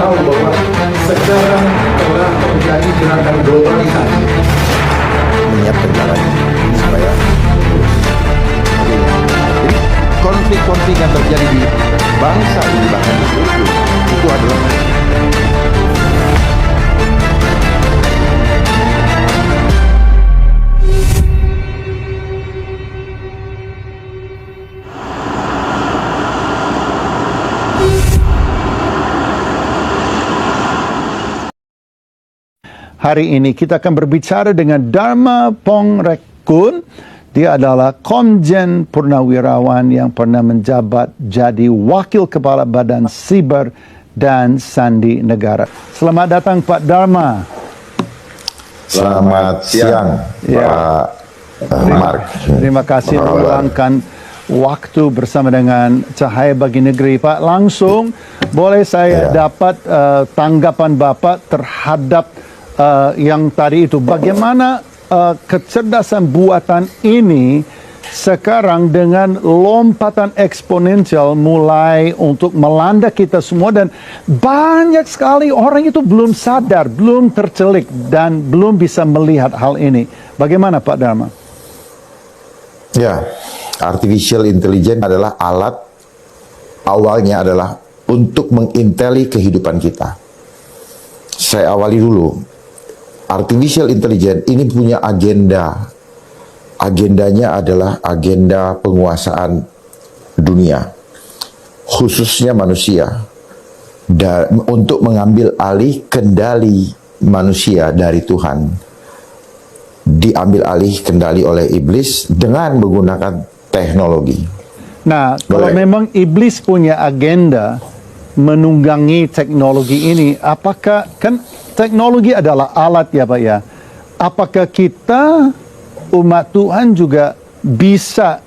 tahu bahwa sekarang telah terjadi gerakan globalisasi. Menyiapkan caranya supaya jadi konflik-konflik yang terjadi di bangsa ini bahkan di seluruh dunia itu adalah Hari ini kita akan berbicara dengan Dharma Pongrekun. Dia adalah Komjen Purnawirawan yang pernah menjabat jadi Wakil Kepala Badan Siber dan Sandi Negara. Selamat datang Pak Dharma. selamat siang Ya. Pak Mark. Terima kasih meluangkan waktu bersama dengan Cahaya Bagi Negeri. Pak, langsung boleh saya dapat tanggapan Bapak terhadap yang tadi itu, bagaimana kecerdasan buatan ini sekarang dengan lompatan eksponensial mulai untuk melanda kita semua, dan banyak sekali orang itu belum sadar, belum tercelik, dan belum bisa melihat hal ini. Bagaimana Pak Dharma? Ya, artificial intelligence adalah alat, awalnya adalah untuk menginteli kehidupan kita. Saya awali dulu. Artificial intelligence ini punya agenda. Agendanya adalah agenda penguasaan dunia, khususnya manusia, untuk mengambil alih kendali manusia dari Tuhan. Diambil alih kendali oleh iblis dengan menggunakan teknologi. Nah, kalau memang iblis punya agenda menunggangi teknologi ini, apakah kan teknologi adalah alat ya Pak ya, apakah kita umat Tuhan juga bisa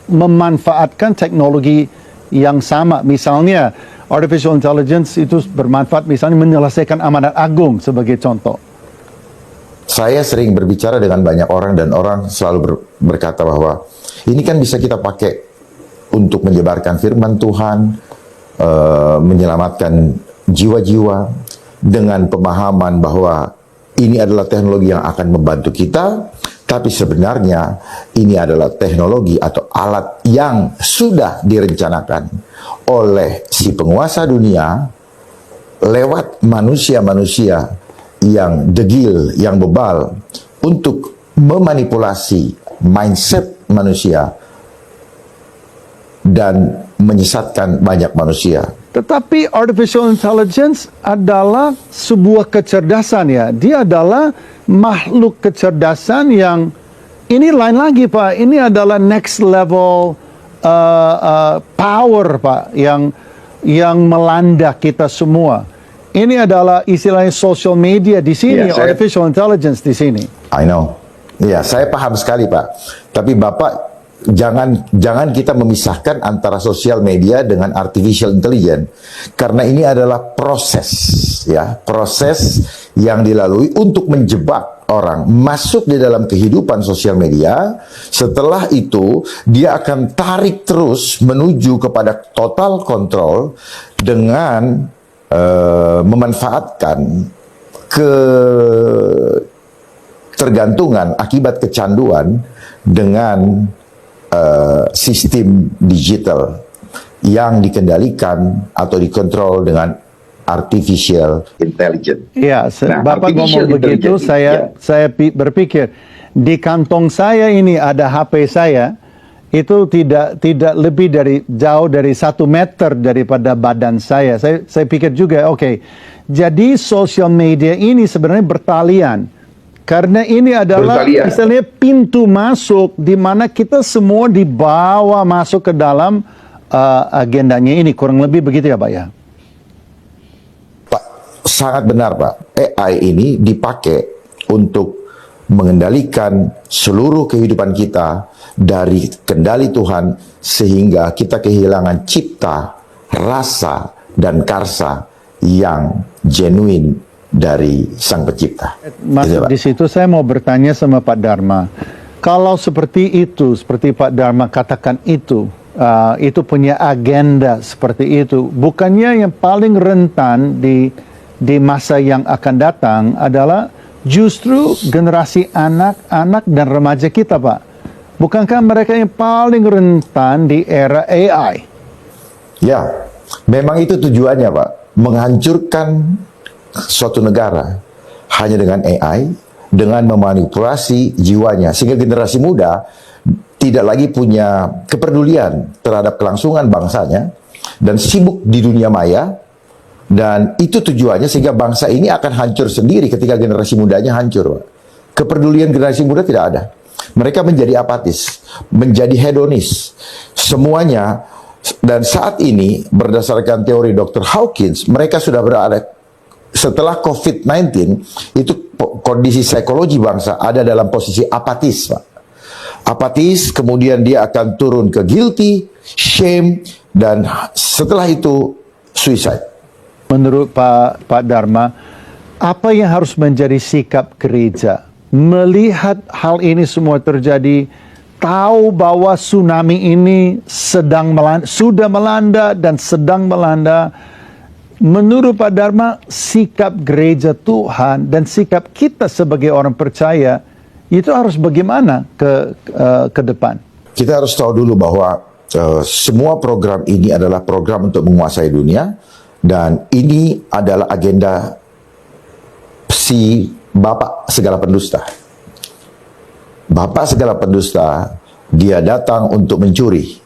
memanfaatkan teknologi yang sama? Misalnya artificial intelligence itu bermanfaat misalnya menyelesaikan amanat agung sebagai contoh. Saya sering berbicara dengan banyak orang dan orang selalu berkata bahwa ini kan bisa kita pakai untuk menyebarkan firman Tuhan, menyelamatkan jiwa-jiwa dengan pemahaman bahwa ini adalah teknologi yang akan membantu kita, tapi sebenarnya ini adalah teknologi atau alat yang sudah direncanakan oleh si penguasa dunia lewat manusia-manusia yang degil, yang bebal, untuk memanipulasi mindset manusia dan menyesatkan banyak manusia. Tetapi artificial intelligence adalah sebuah kecerdasan ya. Dia adalah makhluk kecerdasan yang ini lain lagi Pak. Ini adalah next level power Pak yang melanda kita semua. Ini adalah istilahnya social media di sini, artificial intelligence di sini. I know. Ya, saya paham sekali Pak. Tapi Bapak jangan kita memisahkan antara sosial media dengan artificial intelligence, karena ini adalah proses yang dilalui untuk menjebak orang masuk di dalam kehidupan sosial media. Setelah itu dia akan tarik terus menuju kepada total control dengan memanfaatkan ketergantungan akibat kecanduan dengan sistem digital yang dikendalikan atau dikontrol dengan artificial intelligence. Ya, Bapak ngomong begitu, saya berpikir di kantong saya ini ada HP saya, itu tidak lebih dari jauh dari 1 meter daripada badan saya. Saya pikir juga, oke, jadi sosial media ini sebenarnya bertalian. Karena ini adalah misalnya pintu masuk di mana kita semua dibawa masuk ke dalam agendanya ini, kurang lebih begitu ya Pak ya? Pak, sangat benar Pak. AI ini dipakai untuk mengendalikan seluruh kehidupan kita dari kendali Tuhan, sehingga kita kehilangan cipta, rasa, dan karsa yang genuine dari Sang Pencipta. Masuk di situ saya mau bertanya sama Pak Dharma. Kalau seperti itu, seperti Pak Dharma katakan itu, itu punya agenda seperti itu. Bukannya yang paling rentan di masa yang akan datang adalah justru generasi anak-anak dan remaja kita, Pak. Bukankah mereka yang paling rentan di era AI? Ya, memang itu tujuannya, Pak. Menghancurkan suatu negara hanya dengan AI, dengan memanipulasi jiwanya, sehingga generasi muda tidak lagi punya kepedulian terhadap kelangsungan bangsanya dan sibuk di dunia maya, dan itu tujuannya sehingga bangsa ini akan hancur sendiri ketika generasi mudanya hancur. Kepedulian generasi muda tidak ada. Mereka menjadi apatis, menjadi hedonis, semuanya. Dan saat ini berdasarkan teori Dr. Hawkins, mereka sudah berada setelah COVID-19 itu kondisi psikologi bangsa ada dalam posisi apatis, Pak. Apatis, kemudian dia akan turun ke guilty, shame, dan setelah itu suicide. Menurut Pak Dharma, apa yang harus menjadi sikap gereja melihat hal ini semua terjadi, tahu bahwa tsunami ini sudah melanda dan sedang melanda? Menurut Pak Dharma, sikap gereja Tuhan dan sikap kita sebagai orang percaya itu harus bagaimana ke depan? Kita harus tahu dulu bahwa semua program ini adalah program untuk menguasai dunia, dan ini adalah agenda si Bapak segala pendusta. Bapak segala pendusta, dia datang untuk mencuri.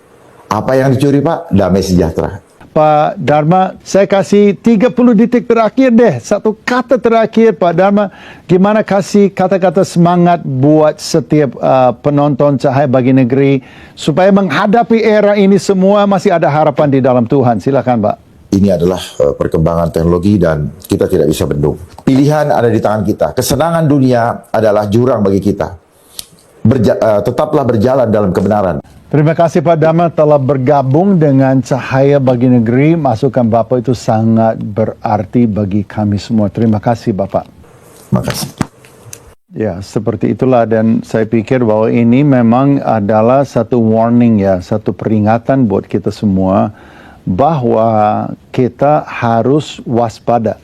Apa yang dicuri, Pak? Damai sejahtera. Pak Dharma, saya kasih 30 detik terakhir deh. Satu kata terakhir, Pak Dharma. Gimana kasih kata-kata semangat buat setiap penonton Cahaya Bagi Negeri supaya menghadapi era ini semua masih ada harapan di dalam Tuhan. Silakan, Pak. Ini adalah perkembangan teknologi dan kita tidak bisa bendung. Pilihan ada di tangan kita. Kesenangan dunia adalah jurang bagi kita. Tetaplah berjalan dalam kebenaran. Terima kasih Pak Dharma telah bergabung dengan Cahaya Bagi Negeri. Masukan Bapak itu sangat berarti bagi kami semua. Terima kasih Bapak. Terima kasih. Ya, seperti itulah, dan saya pikir bahwa ini memang adalah satu warning ya, satu peringatan buat kita semua bahwa kita harus waspada.